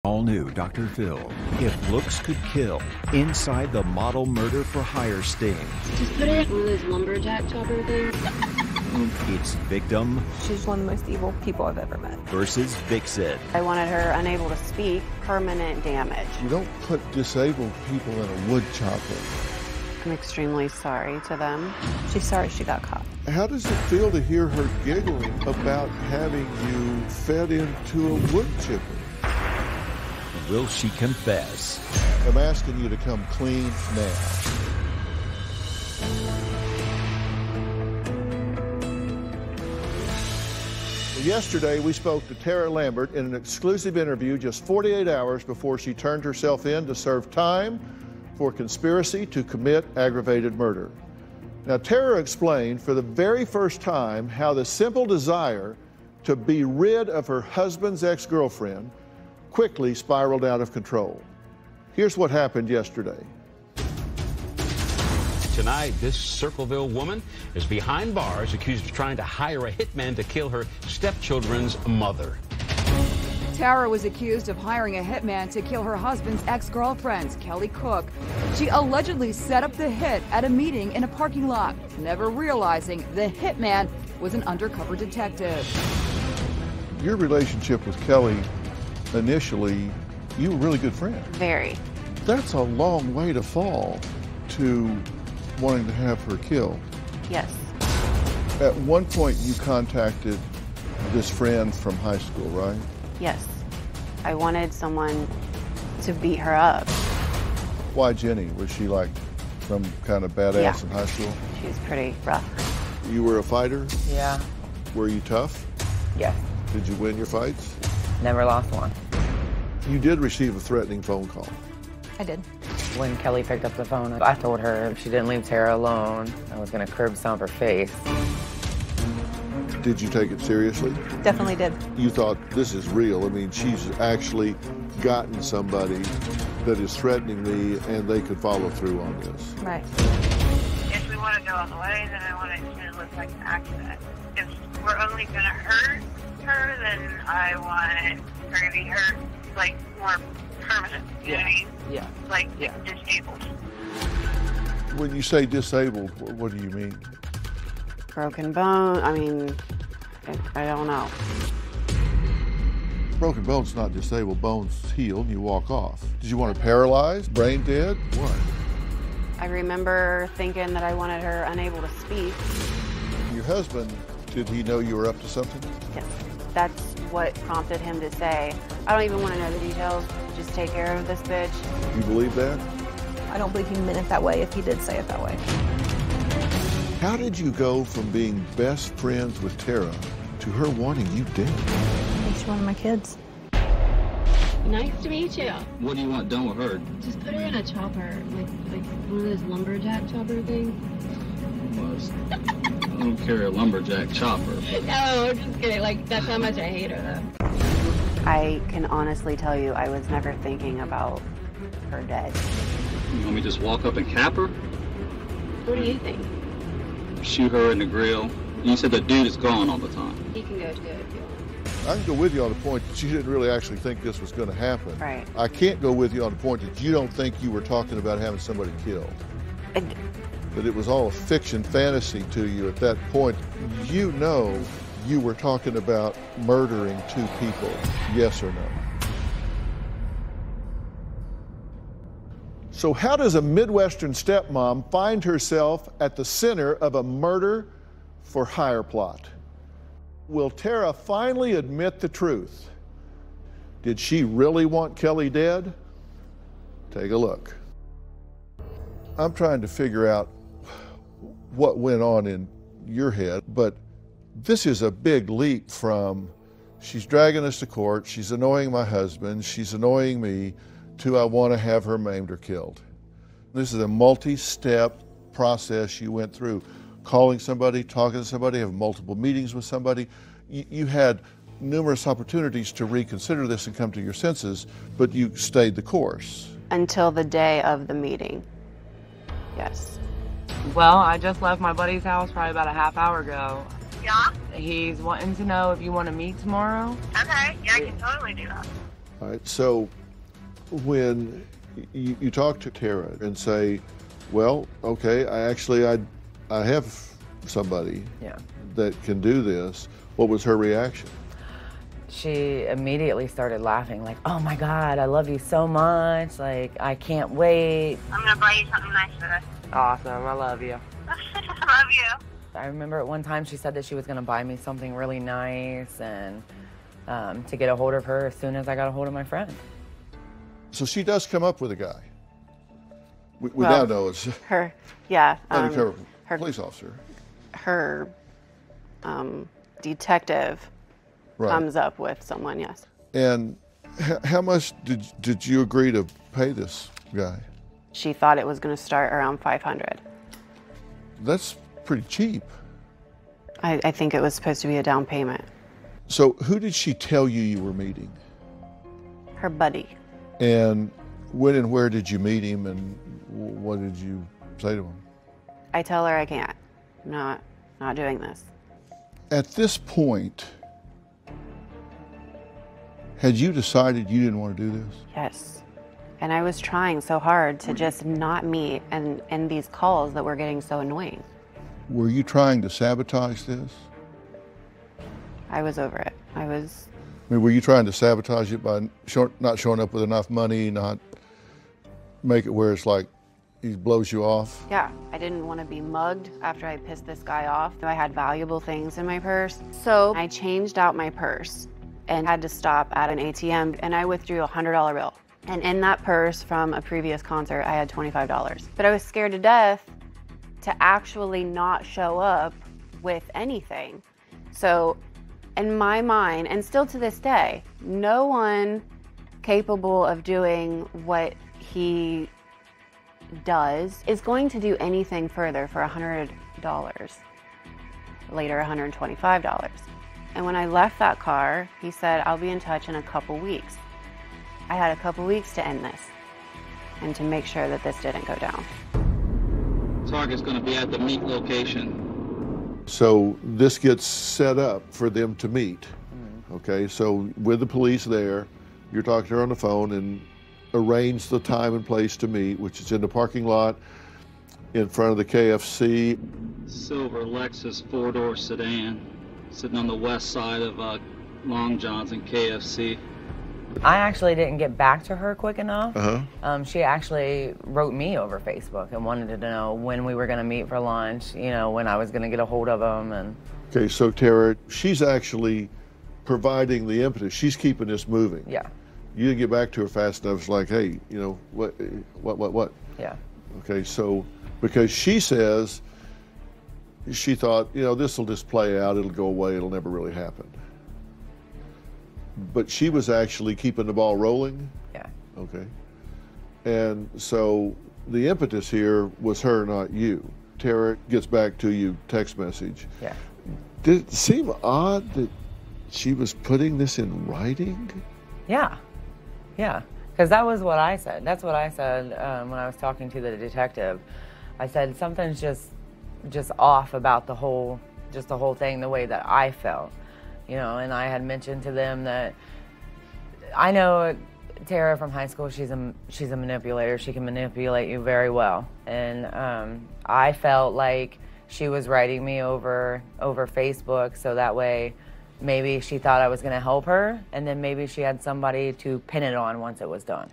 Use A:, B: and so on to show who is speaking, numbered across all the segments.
A: All new Dr. Phil. If looks could kill, inside the model murder for hire sting.
B: Just put it in one of those lumberjack chopper things.
A: It's victim.
C: She's one of the most evil people I've ever met.
A: Versus vixen.
D: I wanted her unable to speak, permanent damage.
E: You don't put disabled people in a wood chopper.
D: I'm extremely sorry to them.
C: She's sorry she got caught.
E: How does it feel to hear her giggling about having you fed into a wood chipper?
A: Will she confess?
E: I'm asking you to come clean now. Yesterday, we spoke to Tara Lambert in an exclusive interview just 48 hours before she turned herself in to serve time for conspiracy to commit aggravated murder. Now, Tara explained for the very first time how the simple desire to be rid of her husband's ex-girlfriend quickly spiraled out of control. Here's what happened yesterday.
F: Tonight, this Circleville woman is behind bars accused of trying to hire a hitman to kill her stepchildren's mother.
G: Tara was accused of hiring a hitman to kill her husband's ex-girlfriend, Kelly Cook. She allegedly set up the hit at a meeting in a parking lot, never realizing the hitman was an undercover detective.
E: Your relationship with Kelly, initially, you were a really good friend.
D: Very.
E: That's a long way to fall to wanting to have her killed.
D: Yes.
E: At one point, you contacted this friend from high school, right?
D: Yes. I wanted someone to beat her up.
E: Why Jenny? Was she like some kind of badass in high school?
D: She was pretty rough.
E: You were a fighter?
H: Yeah.
E: Were you tough?
H: Yes.
E: Did you win your fights?
H: Never lost one.
E: You did receive a threatening phone call.
C: I did.
H: When Kelly picked up the phone, I told her if she didn't leave Tara alone, I was going to curb stomp her face.
E: Did you take it seriously?
C: Definitely did.
E: You thought, this is real. I mean, she's actually gotten somebody that is threatening me, and they could follow through on this.
C: Right.
I: If we want to go all the way, then I want it to look like an accident. If we're only going to hurt her, then I want her to be hurt, like, more permanent. You know what I mean?
H: Yeah.
I: Like, disabled.
E: When you say disabled, what do you mean?
D: Broken bone. I mean, I don't know.
E: Broken bone's not disabled. Bone's healed and you walk off. Did you want her paralyzed, brain dead? What?
D: I remember thinking that I wanted her unable to speak.
E: Your husband, did he know you were up to something?
D: Yes. That's what prompted him to say, I don't even want to know the details. Just take care of this bitch.
E: You believe that?
C: I don't believe he meant it that way if he did say it that way.
E: How did you go from being best friends with Tara to her wanting you dead?
C: She's one of my kids.
B: Nice to meet you.
J: What do you want done with her?
B: Just put her in a chopper, like one of those lumberjack chopper things.
J: I don't carry a lumberjack chopper.
B: No, I'm just kidding. Like, that's how much I hate her, though.
D: I can honestly tell you I was never thinking about her dead.
J: You want me to just walk up and cap her?
B: What do you think?
J: Shoot her in the grill? You said the dude is gone all the time.
B: He can go too if you want.
E: I can go with you on the point that you didn't really actually think this was going to happen.
D: Right.
E: I can't go with you on the point that you don't think you were talking about having somebody killed. That it was all a fiction fantasy to you at that point. You know you were talking about murdering two people, yes or no? So how does a Midwestern stepmom find herself at the center of a murder for hire plot? Will Tara finally admit the truth? Did she really want Kelly dead? Take a look. I'm trying to figure out what went on in your head, but this is a big leap from she's dragging us to court, she's annoying my husband, she's annoying me, to I want to have her maimed or killed. This is a multi-step process you went through. Calling somebody, talking to somebody, having multiple meetings with somebody. You had numerous opportunities to reconsider this and come to your senses, but you stayed the course.
D: Until the day of the meeting. Yes.
H: Well, I just left my buddy's house probably about a half hour ago.
I: Yeah?
H: He's wanting to know if you want to meet tomorrow.
I: Okay, yeah, I can totally do that.
E: All right, so when you talk to Tara and say, well, okay, I have somebody that can do this, what was her reaction?
H: She immediately started laughing, like, oh my God, I love you so much. Like, I can't wait.
I: I'm going to buy you something nice for this.
H: Awesome, I love you.
I: I love you.
H: I remember at one time she said that she was going to buy me something really nice and to get a hold of her as soon as I got a hold of my friend.
E: So she does come up with a guy. We now know it's
D: her, yeah,
E: undercover
D: her
E: police officer.
D: Her detective comes up with someone, yes.
E: And how much did you agree to pay this guy?
D: She thought it was going to start around $500.
E: That's pretty cheap.
D: I think it was supposed to be a down payment.
E: So who did she tell you were meeting?
D: Her buddy.
E: And when and where did you meet him, and what did you say to him?
D: I tell her I can't. I'm not doing this.
E: At this point, had you decided you didn't want to do this?
D: Yes. And I was trying so hard to just not meet and end these calls that were getting so annoying.
E: Were you trying to sabotage this?
D: I was over it.
E: I mean, were you trying to sabotage it by not showing up with enough money, not make it where it's like he blows you off?
D: Yeah, I didn't want to be mugged after I pissed this guy off. I had valuable things in my purse. So I changed out my purse and had to stop at an ATM, and I withdrew a $100 bill. And in that purse from a previous concert, I had $25. But I was scared to death to actually not show up with anything. So in my mind, and still to this day, no one capable of doing what he does is going to do anything further for $100, later $125. And when I left that car, he said, I'll be in touch in a couple weeks. I had a couple weeks to end this and to make sure that this didn't go down.
J: Target's going to be at the meet location.
E: So this gets set up for them to meet. Okay, so with the police there, you're talking to her on the phone and arrange the time and place to meet, which is in the parking lot in front of the KFC.
J: Silver Lexus 4-door sedan sitting on the west side of Long John's and KFC.
H: I actually didn't get back to her quick enough. She actually wrote me over Facebook and wanted to know when we were going to meet for lunch, you know, when I was going to get a hold of him. And
E: okay, so Tara, she's actually providing the impetus. She's keeping this moving.
H: Yeah.
E: You didn't get back to her fast enough. It's like, hey, you know, what?
H: Yeah.
E: Okay, so because she says she thought, you know, this will just play out. It'll go away. It'll never really happen. But she was actually keeping the ball rolling?
H: Yeah.
E: Okay. And so the impetus here was her, not you. Tara gets back to you, text message.
H: Yeah.
E: Did it seem odd that she was putting this in writing?
H: Yeah. Yeah. Because that was what I said. That's what I said when I was talking to the detective. I said something's just off about the whole thing, the way that I felt. You know, and I had mentioned to them that I know Tara from high school, she's a manipulator. She can manipulate you very well. And I felt like she was writing me over Facebook, so that way maybe she thought I was going to help her, and then maybe she had somebody to pin it on once it was done.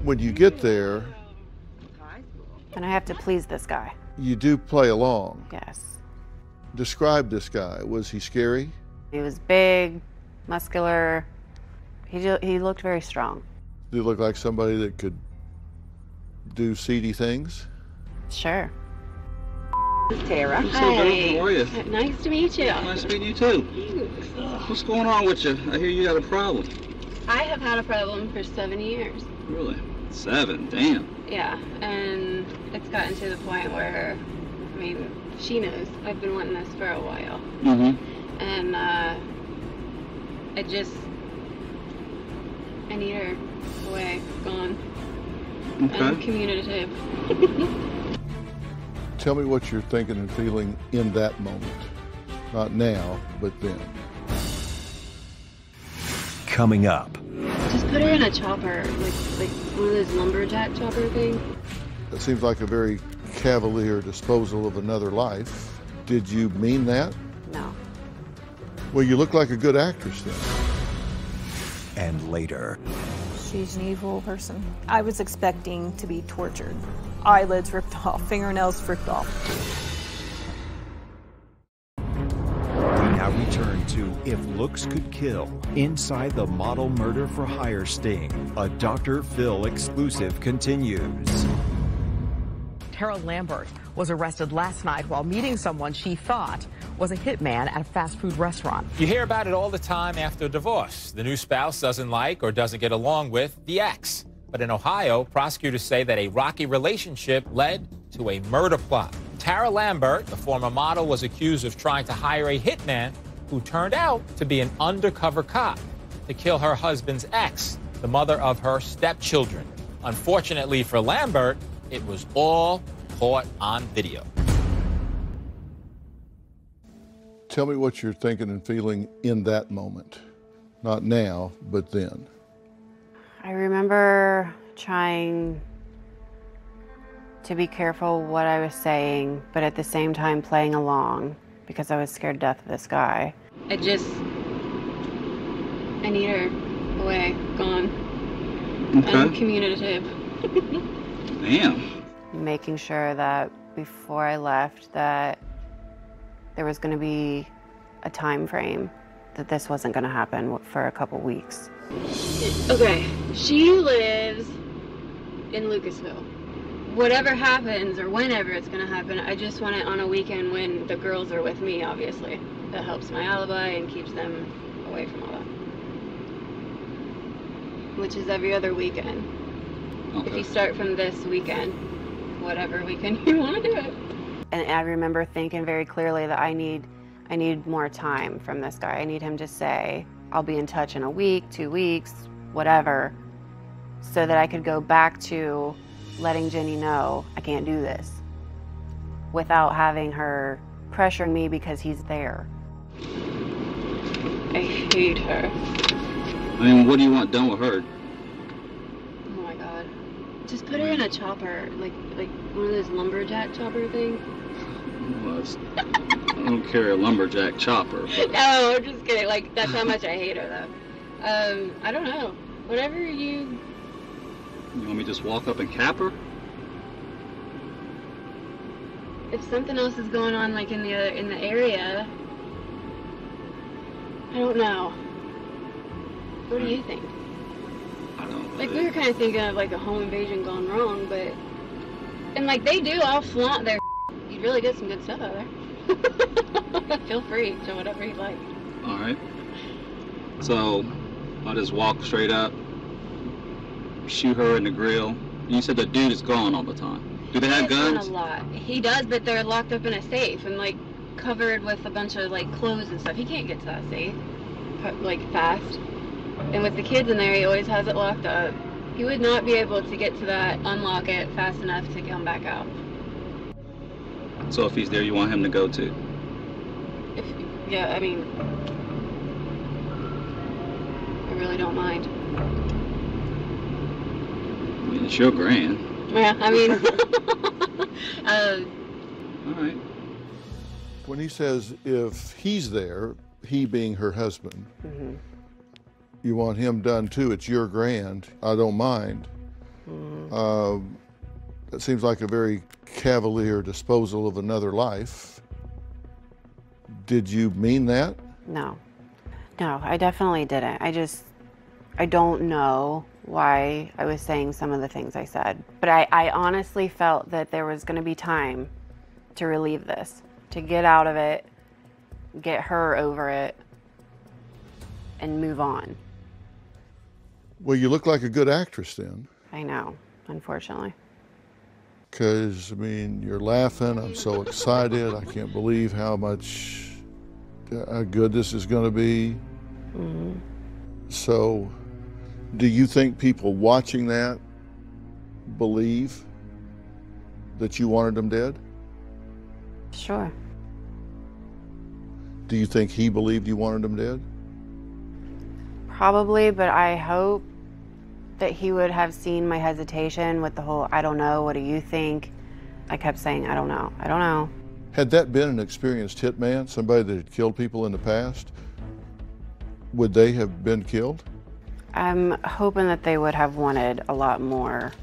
E: When you get there,
D: and I have to please this guy.
E: You do play along.
D: Yes.
E: Describe this guy. Was he scary?
D: He was big, muscular. He looked very strong.
E: Did he look like somebody that could do seedy things?
D: Sure.
B: Tara.
J: Hi. How are you?
B: Nice to meet you.
J: Nice to meet you too. What's going on with you? I hear you got a problem.
B: I have had a problem for 7 years.
J: Really? 7? Damn.
B: Yeah, and it's gotten to the point where, I mean, she knows I've been wanting this for a while. And I need her away, gone.
J: Okay.
B: I'm communicative.
E: Tell me what you're thinking and feeling in that moment. Not now, but then.
A: Coming up.
B: Just put her in a chopper, like one of those lumberjack chopper things.
E: That seems like a very cavalier disposal of another life. Did you mean that?
D: No.
E: Well, you look like a good actress then.
A: And later.
C: She's an evil person. I was expecting to be tortured. Eyelids ripped off, fingernails ripped off.
A: We now return to If Looks Could Kill, inside the model murder for hire sting. A Dr. Phil exclusive continues.
K: Tara Lambert was arrested last night while meeting someone she thought was a hitman at a fast food restaurant.
L: You hear about it all the time after a divorce. The new spouse doesn't like or doesn't get along with the ex. But in Ohio, prosecutors say that a rocky relationship led to a murder plot. Tara Lambert, the former model, was accused of trying to hire a hitman who turned out to be an undercover cop to kill her husband's ex, the mother of her stepchildren. Unfortunately for Lambert, it was all caught on video.
E: Tell me what you're thinking and feeling in that moment. Not now, but then.
D: I remember trying to be careful what I was saying, but at the same time playing along because I was scared to death of this guy.
B: I need her away, gone.
J: Okay.
B: Uncommunicative.
J: Damn.
D: Making sure that before I left that there was going to be a time frame, that this wasn't going to happen for a couple weeks.
B: Okay, she lives in Lucasville. Whatever happens or whenever it's going to happen, I just want it on a weekend when the girls are with me, obviously. That helps my alibi and keeps them away from all that. Which is every other weekend. Okay. If you start from this weekend, whatever weekend you want to do it.
D: And I remember thinking very clearly that I need more time from this guy. I need him to say, I'll be in touch in a week, 2 weeks, whatever, so that I could go back to letting Jenny know I can't do this without having her pressuring me because he's there.
B: I hate her.
J: I mean, what do you want done with her?
B: Oh my God. Just put her in a chopper, like one of those lumberjack chopper things.
J: Well, I don't carry a lumberjack chopper. But...
B: No, I'm just kidding. Like, that's how much I hate her, though. I don't know. Whatever you...
J: You want me to just walk up and cap her?
B: If something else is going on, like, in the area... I don't know. What do you think?
J: I don't know.
B: Like, we were kind of thinking of, like, a home invasion gone wrong, but... And, like, they do all flaunt their... You really get some good stuff out there. Feel free to whatever you like.
J: All right. So, I'll just walk straight up, shoot her in the grill. You said the dude is gone all the time. Do they have guns?
B: A lot. He does, but they're locked up in a safe and, like, covered with a bunch of, like, clothes and stuff. He can't get to that safe, like, fast. And with the kids in there, he always has it locked up. He would not be able to get to that, unlock it fast enough to come back out.
J: So if he's there, you want him to go too?
B: Yeah, I mean, I really don't mind.
J: I mean, it's your grand.
B: Yeah, I mean,
J: all right.
E: When he says if he's there, he being her husband,
D: Mm-hmm.
E: you want him done too, it's your grand, I don't mind.
D: Mm-hmm.
E: That seems like a very cavalier disposal of another life. Did you mean that?
D: No, I definitely didn't. I don't know why I was saying some of the things I said, but I honestly felt that there was going to be time to relieve this, to get out of it, get her over it, and move on.
E: Well, you look like a good actress then.
D: I know, unfortunately.
E: Because, I mean, you're laughing, I'm so excited, I can't believe how good this is going to be.
D: Mm-hmm.
E: So, do you think people watching that believe that you wanted them dead?
D: Sure.
E: Do you think he believed you wanted him dead?
D: Probably, but I hope that he would have seen my hesitation with the whole, I don't know, what do you think? I kept saying, I don't know, I don't know.
E: Had that been an experienced hitman, somebody that had killed people in the past, would they have been killed?
D: I'm hoping that they would have wanted a lot more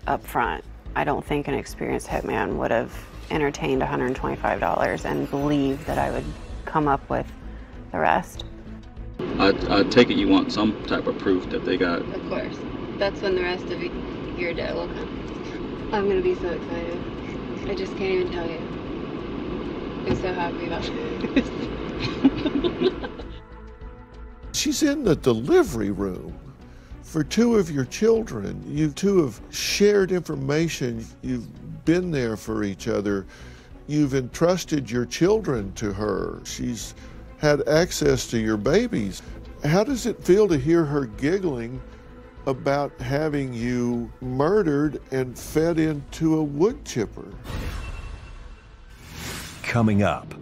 D: up front. I don't think an experienced hitman would have entertained $125 and believed that I would come up with the rest.
J: I take it you want some type of proof that they got.
B: Of course. That's when the rest of your day will come. I'm gonna be so excited. I just can't even tell you. I'm so happy about this.
E: She's in the delivery room for two of your children. You two have shared information. You've been there for each other. You've entrusted your children to her. She's had access to your babies. How does it feel to hear her giggling about having you murdered and fed into a wood chipper?
A: Coming up.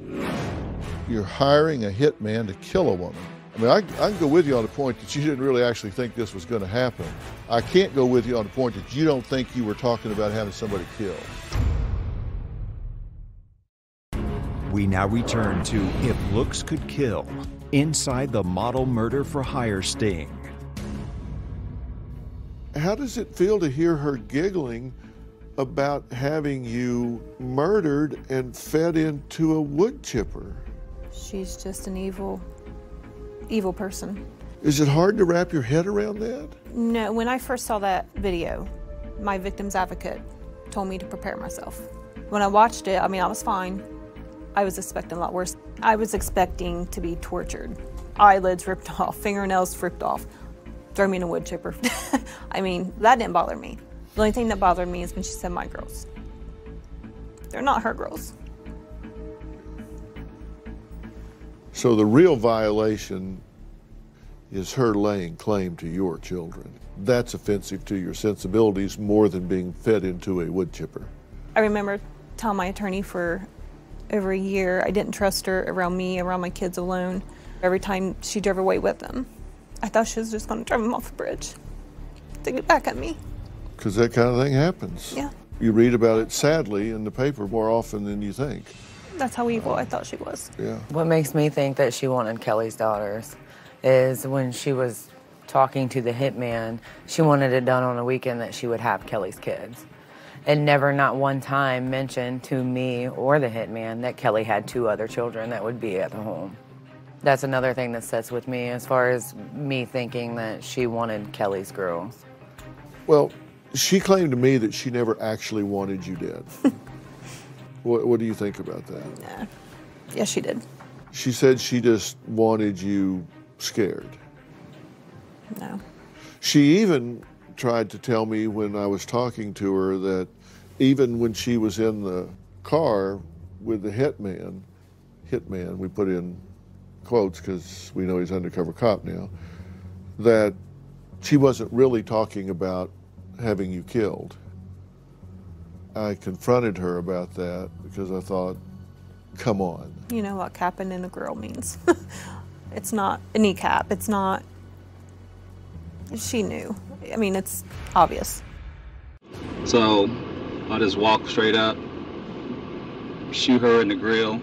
E: You're hiring a hitman to kill a woman. I mean, I can go with you on the point that you didn't really actually think this was going to happen. I can't go with you on the point that you don't think you were talking about having somebody killed.
A: We now return to If Looks Could Kill, inside the model murder for hire sting.
E: How does it feel to hear her giggling about having you murdered and fed into a wood chipper?
C: She's just an evil person.
E: Is it hard to wrap your head around that?
C: No, when I first saw that video, my victim's advocate told me to prepare myself. When I watched it, I mean, I was fine. I was expecting a lot worse. I was expecting to be tortured. Eyelids ripped off, fingernails ripped off, throw me in a wood chipper. I mean, that didn't bother me. The only thing that bothered me is when she said my girls. They're not her girls.
E: So the real violation is her laying claim to your children. That's offensive to your sensibilities more than being fed into a wood chipper.
C: I remember telling my attorney for over a year I didn't trust her around me, around my kids alone. Every time she drove away with them, I thought she was just going to drive them off a bridge to get back at me.
E: Because that kind of thing happens.
C: Yeah.
E: You read about it, sadly, in the paper more often than you think.
C: That's how evil I thought she was.
E: Yeah.
H: What makes me think that she wanted Kelly's daughters is when she was talking to the hitman, she wanted it done on a weekend that she would have Kelly's kids. And never, not one time, mentioned to me or the hitman that Kelly had 2 other children that would be at the home. That's another thing that sits with me as far as me thinking that she wanted Kelly's girls.
E: Well, she claimed to me that she never actually wanted you dead. What do you think about that?
C: Yeah. Yes, she did.
E: She said she just wanted you scared.
C: No.
E: She even tried to tell me when I was talking to her that even when she was in the car with the hitman, we put in quotes because we know he's undercover cop now, that she wasn't really talking about having you killed. I confronted her about that because I thought, come on.
C: You know what capping in a grill means. It's not a kneecap. It's not. She knew. I mean, it's obvious.
J: So I just walk straight up, shoot her in the grill.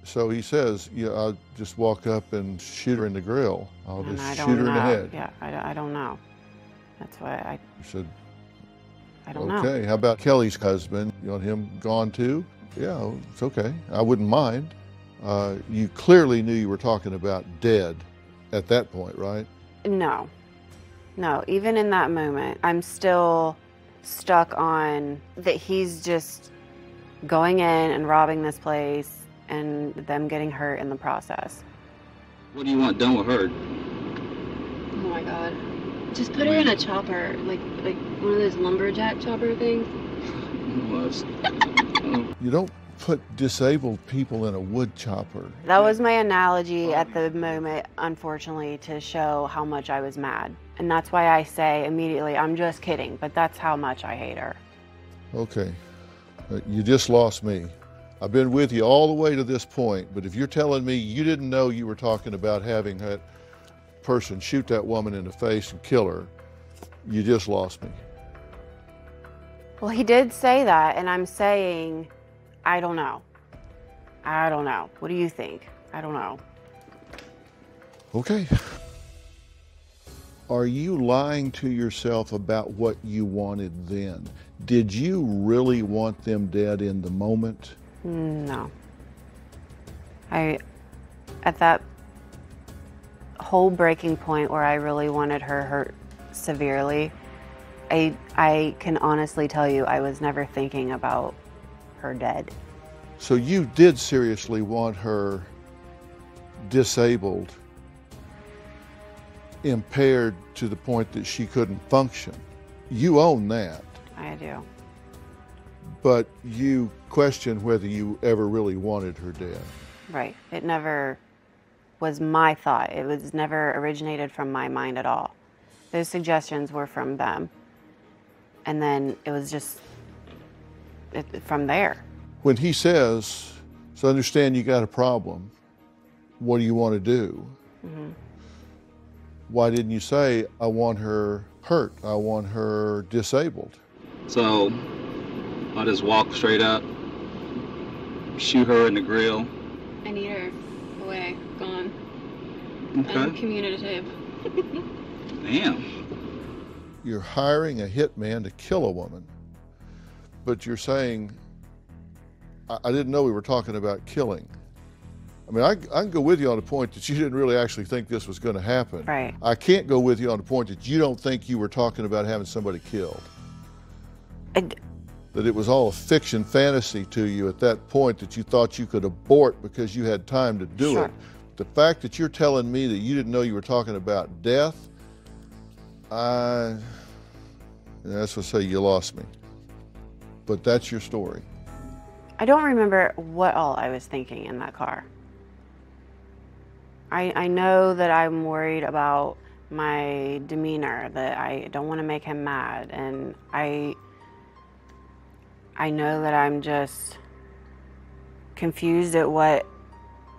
E: So he says, yeah, I'll just walk up and shoot her in the grill. I'll just shoot her in the head.
D: Yeah, I don't know. That's why I
E: said,
D: I don't know.
E: Okay, how about Kelly's husband? You want him gone too? Yeah, it's okay. I wouldn't mind. You clearly knew you were talking about dead at that point, right?
D: No. No, even in that moment, I'm still stuck on that he's just going in and robbing this place and them getting hurt in the process.
J: What do you want done with her?
B: Oh my God. Just put her in a chopper, like one of those lumberjack chopper things.
E: You don't put disabled people in a wood chopper.
D: That was my analogy at the moment, unfortunately, to show how much I was mad. And that's why I say immediately, I'm just kidding, but that's how much I hate her.
E: Okay, you just lost me. I've been with you all the way to this point, but if you're telling me you didn't know you were talking about having that person shoot that woman in the face and kill her, you just lost me.
D: Well, he did say that, and I'm saying, I don't know. I don't know. What do you think? I don't know.
E: Okay. Are you lying to yourself about what you wanted then? Did you really want them dead in the moment?
D: No. At that whole breaking point where I really wanted her hurt severely, I can honestly tell you I was never thinking about her dead.
E: So you did seriously want her disabled, impaired to the point that she couldn't function. You own that.
D: I do.
E: But you question whether you ever really wanted her dead.
D: Right. It never was my thought. It was never originated from my mind at all. Those suggestions were from them. And then it was just from there.
E: When he says, so understand you got a problem, what do you want to do?
D: Mm-hmm.
E: Why didn't you say, I want her hurt, I want her disabled?
J: So I just walk straight up, shoot her in the grill.
B: I need her away, gone.
J: Okay.
B: Uncommunicative.
J: Damn.
E: You're hiring a hitman to kill a woman, but you're saying, I didn't know we were talking about killing. I mean, I can go with you on the point that you didn't really actually think this was going to happen.
D: Right.
E: I can't go with you on the point that you don't think you were talking about having somebody killed. That it was all a fiction fantasy to you at that point, that you thought you could abort because you had time to do
D: Sure.
E: it. The fact that you're telling me that you didn't know you were talking about death, that's what I say, you lost me. But that's your story.
D: I don't remember what all I was thinking in that car. I know that I'm worried about my demeanor, that I don't want to make him mad, and I know that I'm just confused at what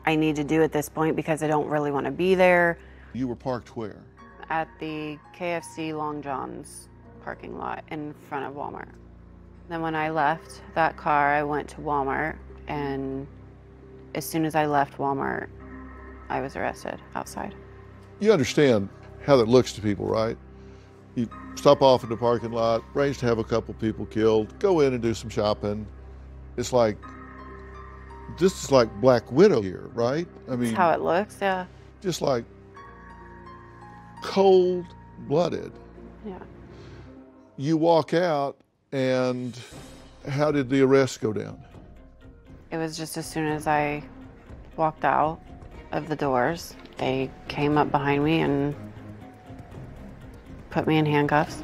D: I need to do at this point because I don't really want to be there.
E: You were parked where?
D: At the KFC Long John's parking lot in front of Walmart. Then when I left that car, I went to Walmart, and as soon as I left Walmart, I was arrested outside.
E: You understand how that looks to people, right? You stop off in the parking lot, arrange to have a couple people killed, go in and do some shopping. It's like, this is like Black Widow here, right? I mean,
D: That's how it looks, yeah.
E: Just like cold-blooded.
D: Yeah.
E: You walk out, and how did the arrest go down?
D: It was just as soon as I walked out of the doors, they came up behind me and put me in handcuffs.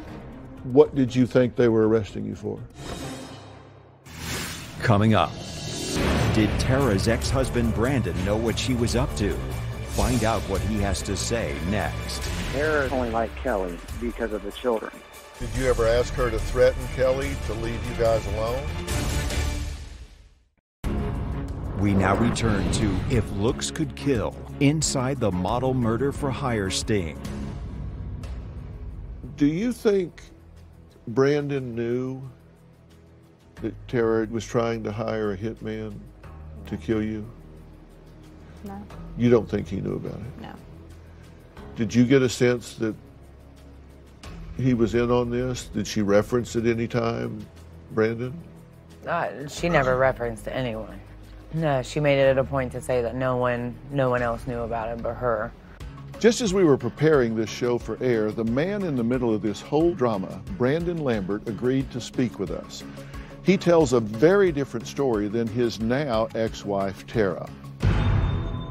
E: What did you think they were arresting you for?
A: Coming up, did Tara's ex-husband Brandon know what she was up to? Find out what he has to say next.
M: Tara only liked Kelly because of the children.
E: Did you ever ask her to threaten Kelly to leave you guys alone?
A: We now return to If Looks Could Kill, inside the model murder for hire sting.
E: Do you think Brandon knew that Tara was trying to hire a hitman to kill you?
C: No.
E: You don't think he knew about it?
C: No.
E: Did you get a sense that he was in on this? Did she reference at any time, Brandon?
H: She never referenced anyone. No, she made it a point to say that no one else knew about it but her.
E: Just as we were preparing this show for air, the man in the middle of this whole drama, Brandon Lambert, agreed to speak with us. He tells a very different story than his now ex-wife, Tara.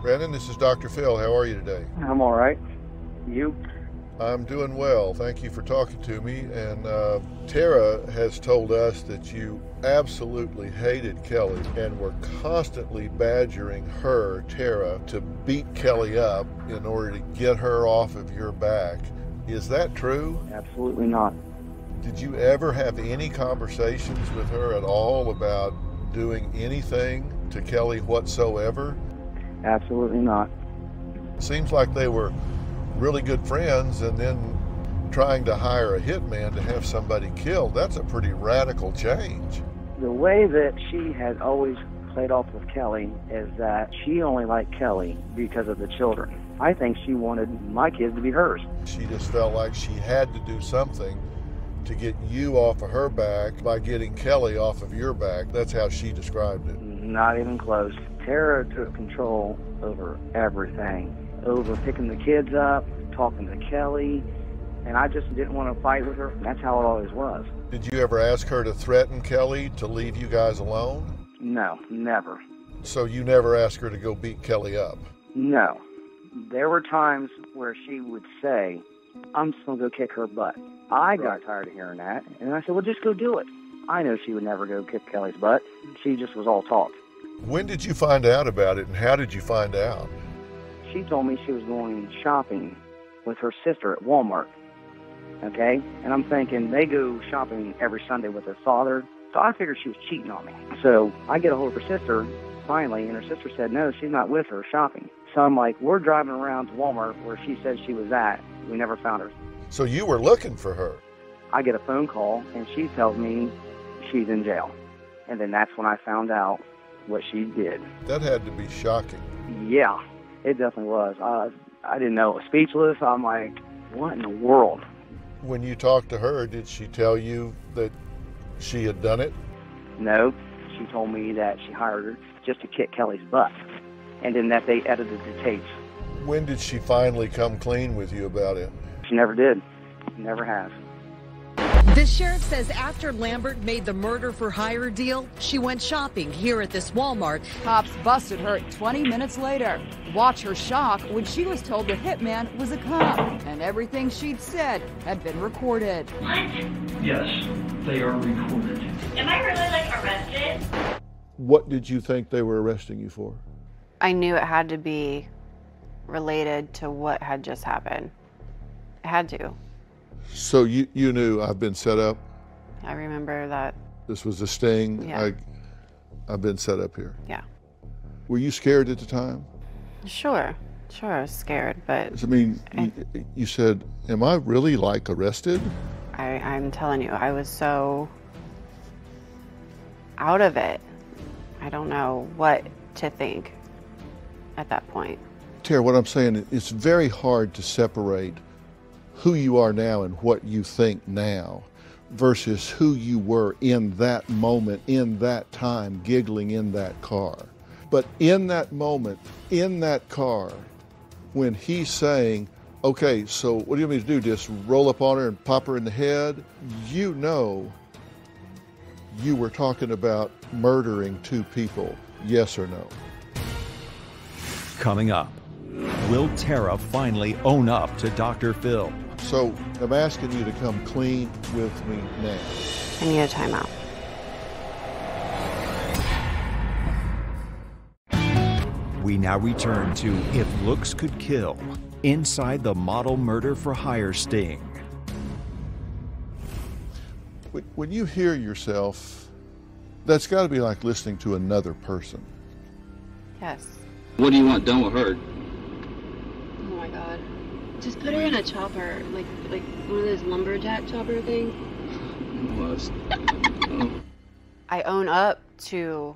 E: Brandon, this is Dr. Phil. How are you today?
M: I'm all right. You?
E: I'm doing well. Thank you for talking to me. And Tara has told us that you absolutely hated Kelly and were constantly badgering her, Tara, to beat Kelly up in order to get her off of your back. Is that true?
M: Absolutely not.
E: Did you ever have any conversations with her at all about doing anything to Kelly whatsoever?
M: Absolutely not.
E: Seems like they were really good friends, and then trying to hire a hitman to have somebody killed. That's a pretty radical change.
M: The way that she had always played off with Kelly is that she only liked Kelly because of the children. I think she wanted my kids to be hers.
E: She just felt like she had to do something to get you off of her back by getting Kelly off of your back. That's how she described it.
M: Not even close. Tara took control over everything, over picking the kids up, talking to Kelly, and I just didn't want to fight with her. That's how it always was.
E: Did you ever ask her to threaten Kelly to leave you guys alone?
M: No, never.
E: So you never asked her to go beat Kelly up?
M: No. There were times where she would say, I'm just going to go kick her butt. I got tired of hearing that, and I said, well, just go do it. I know she would never go kick Kelly's butt. She just was all talk.
E: When did you find out about it, and how did you find out?
M: She told me she was going shopping with her sister at Walmart, okay? And I'm thinking, they go shopping every Sunday with her father, so I figured she was cheating on me. So I get a hold of her sister, finally, and her sister said, no, she's not with her shopping. So I'm like, we're driving around to Walmart where she said she was at. We never found her.
E: So you were looking for her?
M: I get a phone call, and she tells me she's in jail. And then that's when I found out what she did.
E: That had to be shocking.
M: Yeah, it definitely was. I didn't know. Speechless. I'm like, what in the world?
E: When you talked to her, did she tell you that she had done it?
M: No. She told me that she hired her just to kick Kelly's butt, and then that they edited the tapes.
E: When did she finally come clean with you about it?
M: She never did. Never has.
K: The sheriff says after Lambert made the murder-for-hire deal, she went shopping here at this Walmart.
G: Cops busted her 20 minutes later. Watch her shock when she was told the hitman was a cop, and everything she'd said had been recorded.
N: What? Yes, they are recorded.
I: Am I really, arrested?
E: What did you think they were arresting you for?
D: I knew it had to be related to what had just happened. It had to.
E: So you knew I've been set up?
D: I remember that.
E: This was a sting?
D: Yeah.
E: I've been set up here?
D: Yeah.
E: Were you scared at the time?
D: Sure, I was scared, but...
E: I mean, you said, am I really, arrested?
D: I'm telling you, I was so out of it. I don't know what to think at that point.
E: Tara, what I'm saying, it's very hard to separate who you are now and what you think now versus who you were in that moment, in that time, giggling in that car. But in that moment, in that car, when he's saying, okay, so what do you want me to do, just roll up on her and pop her in the head? You know you were talking about murdering two people, yes or no?
A: Coming up, will Tara finally own up to Dr. Phil?
E: So I'm asking you to come clean with me now.
D: I need a timeout.
A: We now return to If Looks Could Kill, inside the model murder for hire sting.
E: When you hear yourself, that's got to be like listening to another person.
D: Yes.
J: What do you want done with her?
B: Oh my God. Just put her in a chopper, like one of those lumberjack chopper things.
D: I own up to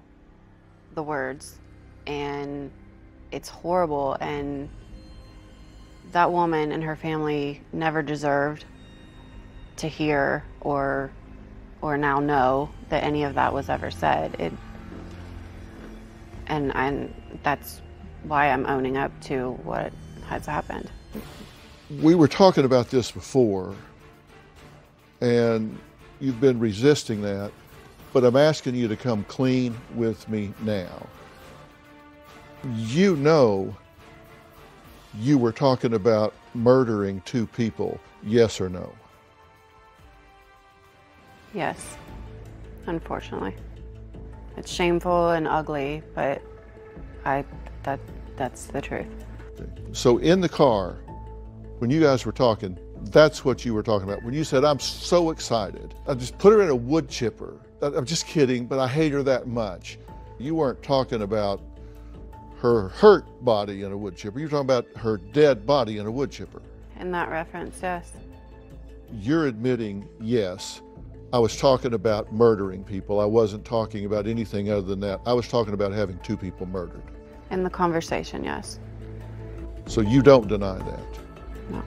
D: the words, and it's horrible, and that woman and her family never deserved to hear or now know that any of that was ever said. And that's why I'm owning up to what has happened.
E: We were talking about this before, and you've been resisting that, but I'm asking you to come clean with me now. You know you were talking about murdering two people, yes or no?
D: Yes, unfortunately. It's shameful and ugly, but that's the truth.
E: So in the car, when you guys were talking, that's what you were talking about. When you said, I'm so excited, I just put her in a wood chipper. I'm just kidding, but I hate her that much. You weren't talking about her hurt body in a wood chipper. You're talking about her dead body in a wood chipper.
D: In that reference, yes.
E: You're admitting, yes, I was talking about murdering people. I wasn't talking about anything other than that. I was talking about having 2 people murdered.
D: In the conversation, yes.
E: So you don't deny that?
D: No.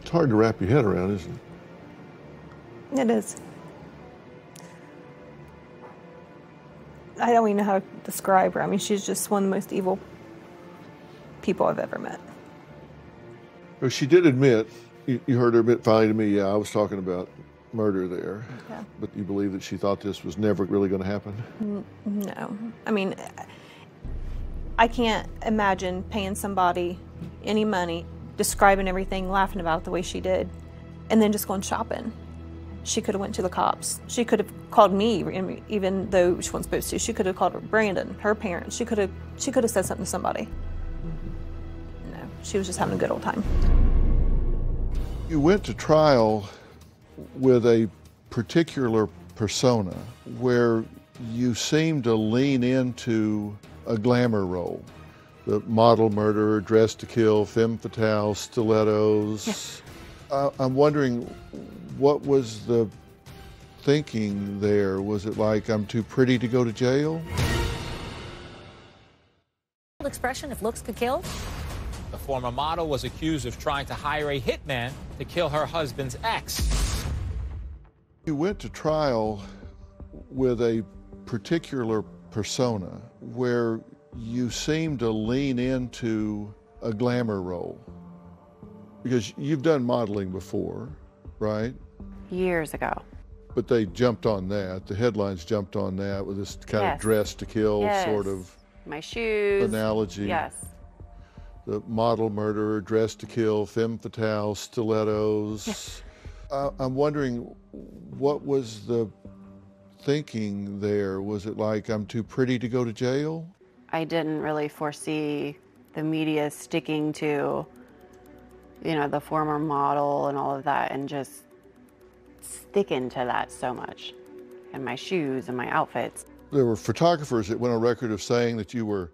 E: It's hard to wrap your head around, isn't it?
C: It is. I don't even know how to describe her. I mean, she's just one of the most evil people I've ever met.
E: Well, she did admit, you heard her admit finally to me, yeah, I was talking about murder there.
C: Yeah.
E: But you believe that she thought this was never really going to happen?
C: No. I mean, I can't imagine paying somebody any money, describing everything, laughing about it the way she did, and then just going shopping. She could have went to the cops. She could have called me, even though she wasn't supposed to. She could have called Brandon, her parents. She could have said something to somebody. No, she was just having a good old time.
E: You went to trial with a particular persona where you seemed to lean into a glamour role. The model murderer, dressed to kill, femme fatale, stilettos. Yeah. I'm wondering, what was the thinking there? Was it like, I'm too pretty to go to jail?
O: Expression, if looks could kill?
L: The former model was accused of trying to hire a hitman to kill her husband's ex.
E: You went to trial with a particular persona where you seemed to lean into a glamour role. Because you've done modeling before, right?
D: Years ago.
E: But they jumped on that. The headlines jumped on that with this kind of dress to kill sort of
D: my shoes
E: analogy.
D: Yes.
E: The model murderer, dressed to kill, femme fatale, stilettos.
D: Yes.
E: I'm wondering, what was the thinking there? Was it like, I'm too pretty to go to jail?
D: I didn't really foresee the media sticking to, you know, the former model and all of that, and just sticking to that so much, and my shoes and my outfits.
E: There were photographers that went on record of saying that you were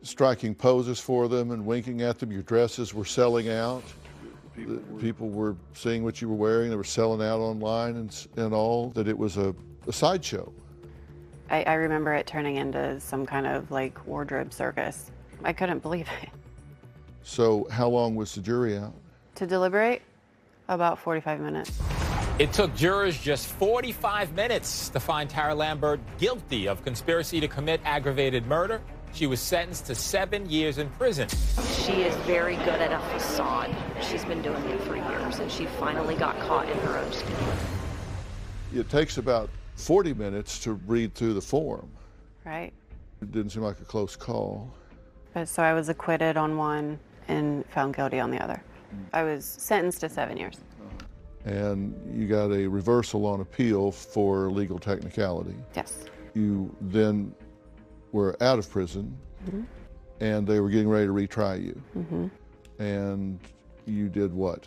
E: striking poses for them and winking at them. Your dresses were selling out. People were seeing what you were wearing. They were selling out online and all, that it was a sideshow.
D: I remember it turning into some kind of like wardrobe circus. I couldn't believe it.
E: So how long was the jury out?
D: To deliberate? About 45 minutes.
L: It took jurors just 45 minutes to find Tara Lambert guilty of conspiracy to commit aggravated murder. She was sentenced to 7 years in prison.
O: She is very good at a facade. She's been doing it for years, and she finally got caught in her own skin.
E: It takes about 40 minutes to read through the form.
D: Right.
E: It didn't seem like a close call.
D: But so I was acquitted on one and found guilty on the other. I was sentenced to 7 years.
E: And you got a reversal on appeal for legal technicality.
D: Yes.
E: You then were out of prison, and they were getting ready to retry you. And you did what?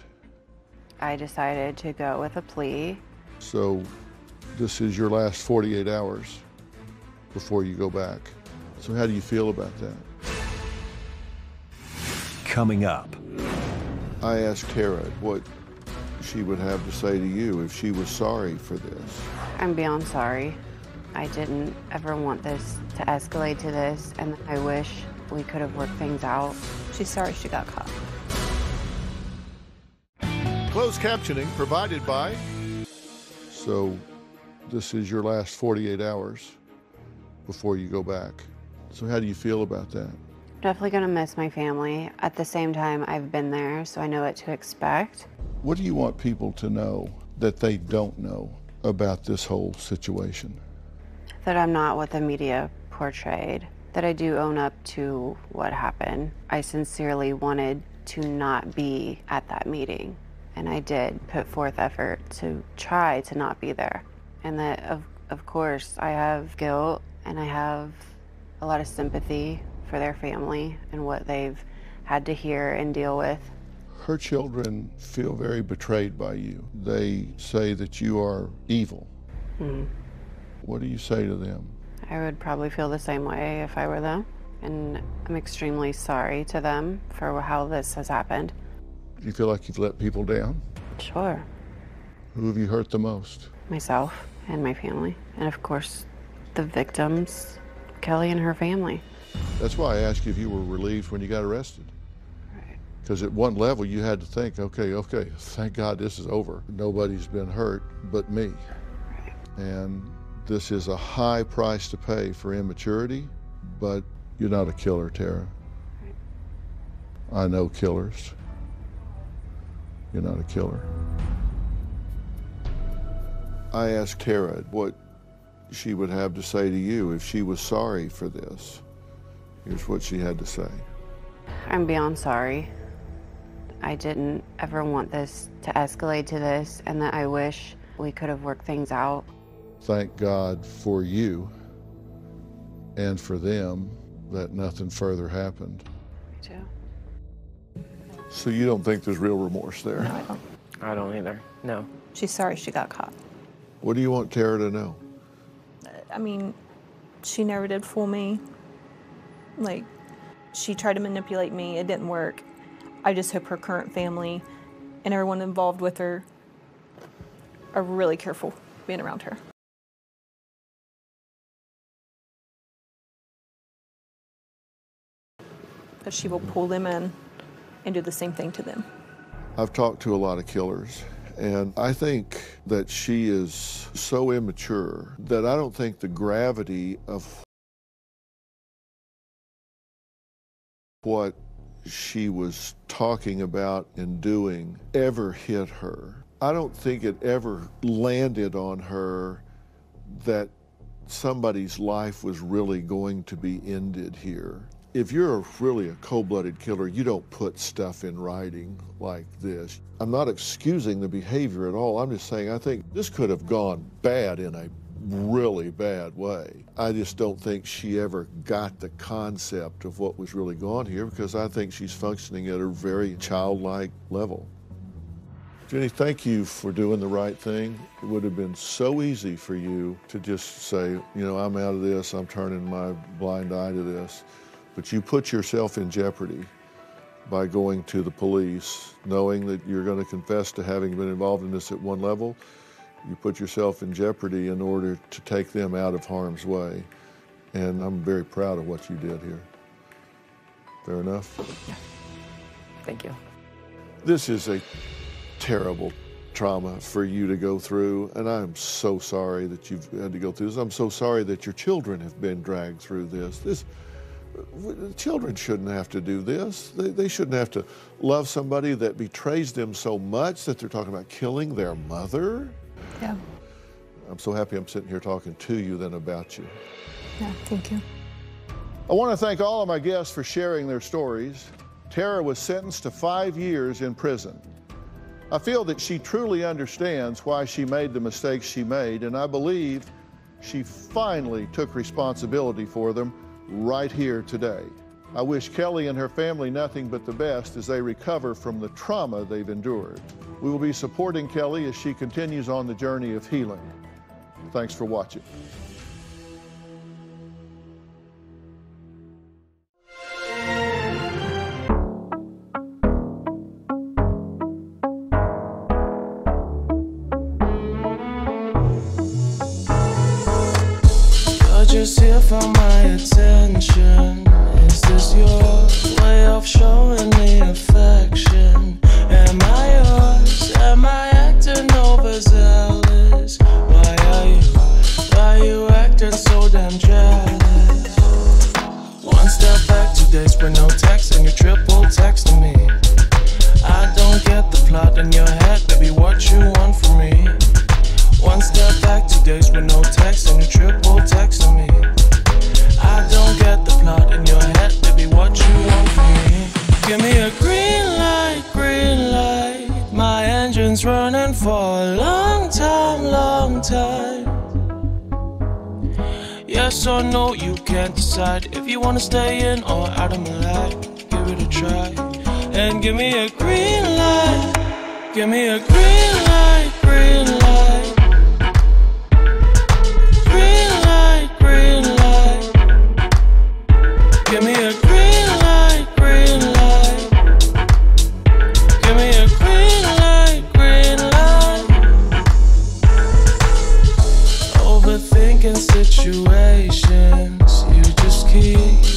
D: I decided to go with a plea.
E: So this is your last 48 hours before you go back. So how do you feel about that?
A: Coming up.
E: I asked Tara what she would have to say to you if she was sorry for this.
D: I'm beyond sorry. I didn't ever want this to escalate to this, and I wish we could have worked things out.
C: She's sorry she got caught.
E: Closed captioning provided by... So this is your last 48 hours before you go back. So how do you feel about that?
D: Definitely gonna miss my family. At the same time, I've been there, so I know what to expect.
E: What do you want people to know that they don't know about this whole situation?
D: That I'm not what the media portrayed. That I do own up to what happened. I sincerely wanted to not be at that meeting. And I did put forth effort to try to not be there. And that, of course, I have guilt and I have a lot of sympathy for their family and what they've had to hear and deal with.
E: Her children feel very betrayed by you. They say that you are evil. What do you say to them?
D: I would probably feel the same way if I were them. And I'm extremely sorry to them for how this has happened.
E: Do you feel like you've let people down?
D: Sure.
E: Who have you hurt the most?
D: Myself and my family. And of course, the victims, Kelly and her family.
E: That's why I asked you if you were relieved when you got arrested. Because at one level you had to think, okay, thank God this is over. Nobody's been hurt but me.
D: Right.
E: And this is a high price to pay for immaturity, but you're not a killer, Tara.
D: Right.
E: I know killers. You're not a killer. I asked Tara what she would have to say to you if she was sorry for this. Here's what she had to say.
D: I'm beyond sorry. I didn't ever want this to escalate to this, and that I wish we could have worked things out.
E: Thank God for you and for them that nothing further happened.
D: Me too.
E: So you don't think there's real remorse there?
C: No, I don't.
H: I don't either. No.
C: She's sorry she got caught.
E: What do you want Tara to know?
C: I mean, she never did fool me. Like, she tried to manipulate me. It didn't work. I just hope her current family and everyone involved with her are really careful being around her. Because she will pull them in and do the same thing to them.
E: I've talked to a lot of killers, and I think that she is so immature that I don't think the gravity of what she was talking about and doing ever hit her. I don't think it ever landed on her that somebody's life was really going to be ended here. If you're really a cold-blooded killer, you don't put stuff in writing like this. I'm not excusing the behavior at all. I'm just saying I think this could have gone bad in a really bad way. I just don't think she ever got the concept of what was really going on here, because I think she's functioning at a very childlike level. Jenny, thank you for doing the right thing. It would have been so easy for you to just say, you know, I'm out of this, I'm turning my blind eye to this. But you put yourself in jeopardy by going to the police, knowing that you're going to confess to having been involved in this at one level. You put yourself in jeopardy in order to take them out of harm's way. And I'm very proud of what you did here. Fair enough?
H: Yeah. Thank you.
E: This is a terrible trauma for you to go through, and I'm so sorry that you've had to go through this. I'm so sorry that your children have been dragged through this. Children shouldn't have to do this. They shouldn't have to love somebody that betrays them so much that they're talking about killing their mother.
C: Yeah.
E: I'm so happy I'm sitting here talking to you than about you.
C: Yeah, thank you.
E: I want to thank all of my guests for sharing their stories. Tara was sentenced to 5 years in prison. I feel that she truly understands why she made the mistakes she made, and I believe she finally took responsibility for them right here today. I wish Kelly and her family nothing but the best as they recover from the trauma they've endured. We will be supporting Kelly as she continues on the journey of healing. Thanks for watching.
P: Just here for my attention. Is this your way of showing me affection? Am I yours? Am I acting overzealous? Why are you acting so damn jealous? One step back, 2 days with no text, and you triple texting me. I don't get the plot in your head, baby, what you want from me? One step back, 2 days with no text, and you triple texting me. I don't get the plot in your head, baby, what you want from me? Give me a green light, green light. My engine's running for a long time, long time. Yes or no, you can't decide if you wanna stay in or out of my life. Give it a try, and give me a green light. Give me a green light, green light. Green key.